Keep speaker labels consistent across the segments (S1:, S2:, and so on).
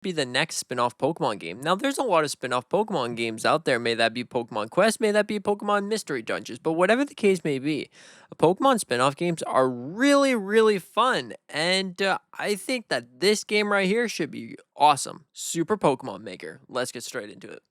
S1: be the next spin-off Pokemon game. Now, there's a lot of spin-off Pokemon games out there. May that be Pokemon Quest, may that be Pokemon Mystery Dungeons, but whatever the case may be, Pokemon spin-off games are really, really fun. And I think that this game right here should be awesome. Super Pokemon Maker. Let's get straight into it.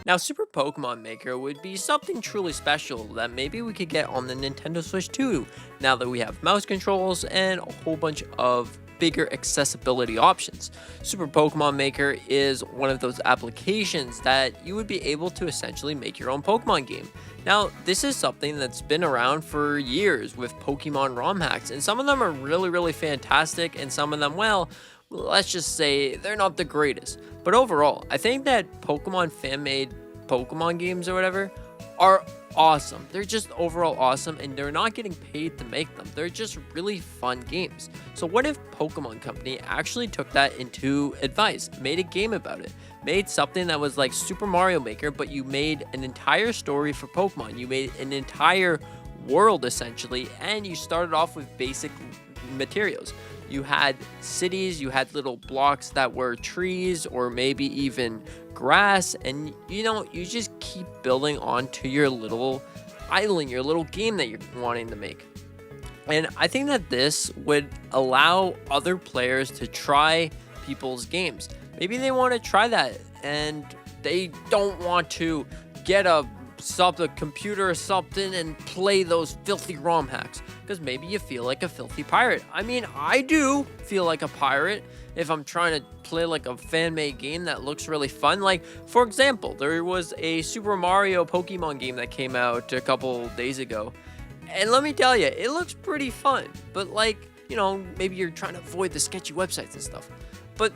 S1: Now, Super Pokemon Maker would be something truly special that maybe we could get on the Nintendo Switch too, now that we have mouse controls and a whole bunch of bigger accessibility options. Super Pokemon Maker is one of those applications that you would be able to essentially make your own Pokemon game. Now, this is something that's been around for years with Pokemon ROM hacks, and some of them are really, really fantastic, and some of them, well, let's just say they're not the greatest. But overall, I think that Pokemon fan-made Pokemon games or whatever are awesome. They're just overall awesome, and they're not getting paid to make them. They're just really fun games. So what if Pokemon Company actually took that into advice, made a game about it, made something that was like Super Mario Maker, but you made an entire story for Pokemon. You made an entire world essentially, and you started off with basic materials. You had cities, you had little blocks that were trees or maybe even grass, and you just keep building onto your little island, your little game that you're wanting to make. And I think that this would allow other players to try people's games. Maybe they want to try that and they don't want to get a computer or something and play those filthy ROM hacks, because maybe you feel like a filthy pirate. I mean, I do feel like a pirate if I'm trying to play like a fan-made game that looks really fun. Like, for example, there was a Super Mario Pokemon game that came out a couple days ago, and let me tell you, it looks pretty fun. But like, maybe you're trying to avoid the sketchy websites and stuff. But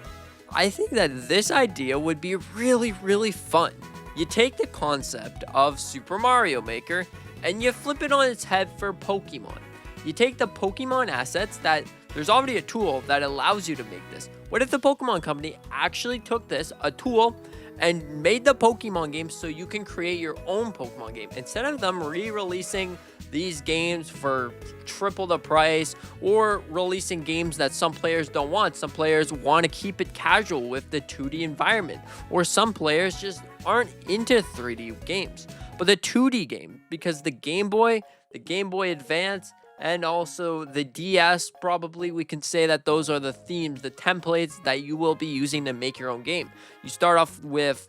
S1: I think that this idea would be really, really fun. You take the concept of Super Mario Maker and you flip it on its head for Pokemon. You take the Pokemon assets that there's already a tool that allows you to make this. What if the Pokemon Company actually took this, a tool, and made the Pokemon game so you can create your own Pokemon game? Instead of them re-releasing these games for triple the price or releasing games that some players don't want. Some players want to keep it casual with the 2D environment, or some players just aren't into 3D games, but the 2D game, because the Game Boy Advance, and also the DS, probably we can say that those are the themes, the templates that you will be using to make your own game. You start off with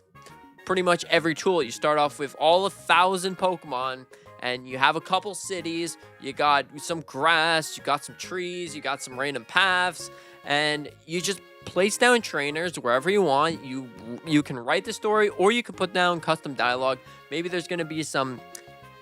S1: pretty much every tool. You start off with all 1,000 Pokemon, and you have a couple cities, you got some grass, you got some trees, you got some random paths, and you just place down trainers wherever you want. You can write the story, or you can put down custom dialogue. Maybe there's going to be some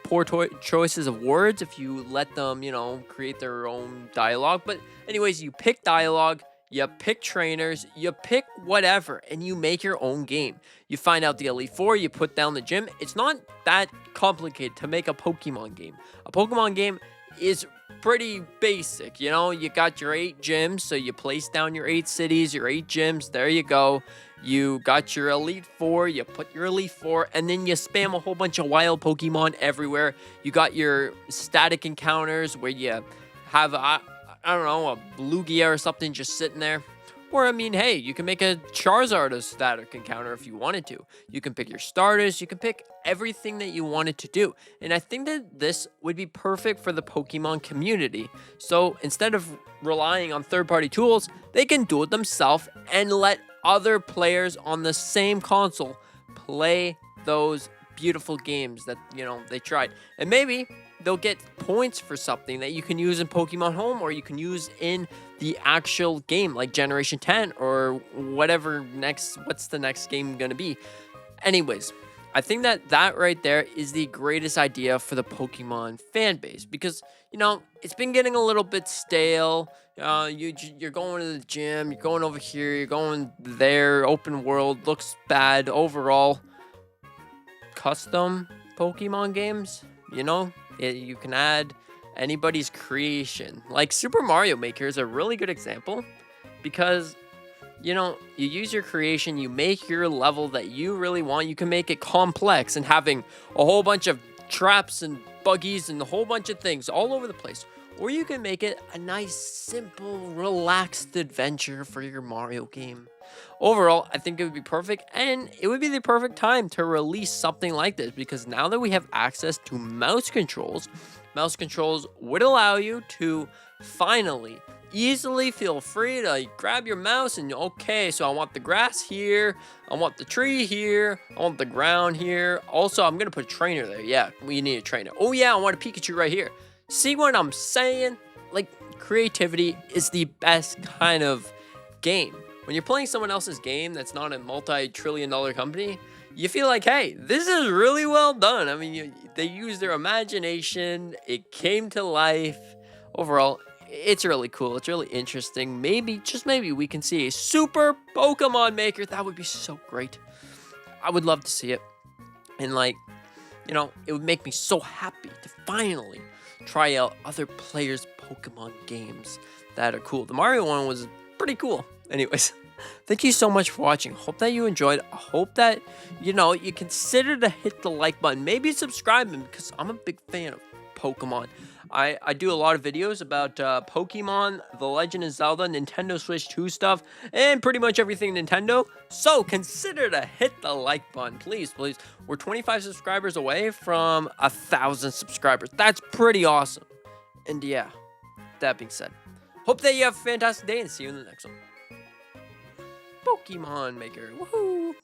S1: poor choices of words if you let them, create their own dialogue. But anyways, you pick dialogue, you pick trainers, you pick whatever, and you make your own game. You find out the Elite Four, you put down the gym. It's not that complicated to make a Pokemon game. A Pokemon game is pretty basic, you got your 8 gyms, so you place down your 8 cities, your 8 gyms, there you go. You got your Elite Four, you put your Elite Four, and then you spam a whole bunch of wild Pokemon everywhere. You got your static encounters where you have, I don't know, a Lugia or something just sitting there. Or, I mean, hey, you can make a Charizard a static encounter if you wanted to. You can pick your starters, you can pick everything that you wanted to do. And I think that this would be perfect for the Pokemon community. So instead of relying on third-party tools, they can do it themselves and let other players on the same console play those beautiful games that, they tried. And maybe they'll get points for something that you can use in Pokemon Home, or you can use in the actual game, like Generation 10 or whatever what's the next game going to be. Anyways, I think that right there is the greatest idea for the Pokemon fan base, because, it's been getting a little bit stale. You're going to the gym, you're going over here, you're going there, open world, looks bad overall. Custom Pokemon games, you can add anybody's creation. Like Super Mario Maker is a really good example, because you use your creation, you make your level that you really want. You can make it complex, and having a whole bunch of traps and buggies and a whole bunch of things all over the place. Or you can make it a nice, simple, relaxed adventure for your Mario game. Overall, I think it would be perfect, and it would be the perfect time to release something like this because now that we have access to mouse controls would allow you to finally easily feel free to grab your mouse and okay, so I want the grass here, I want the tree here, I want the ground here. Also, I'm gonna put a trainer there. Yeah, we need a trainer. Oh yeah, I want a Pikachu right here. See what I'm saying? Like, creativity is the best kind of game. When you're playing someone else's game that's not a multi-trillion-dollar company, you feel like, hey, this is really well done. I mean, they used their imagination. It came to life. Overall, it's really cool. It's really interesting. Maybe, just maybe, we can see a super Pokemon Maker. That would be so great. I would love to see it. And like, it would make me so happy to finally try out other players' Pokemon games that are cool. The Mario one was pretty cool. Anyways, thank you so much for watching. Hope that you enjoyed. I hope that, you consider to hit the like button. Maybe subscribe because I'm a big fan of Pokemon. I do a lot of videos about Pokemon, The Legend of Zelda, Nintendo Switch 2 stuff, and pretty much everything Nintendo. So consider to hit the like button, please, please. We're 25 subscribers away from 1,000 subscribers. That's pretty awesome. And yeah, that being said, hope that you have a fantastic day and see you in the next one. Pokemon Maker, woohoo!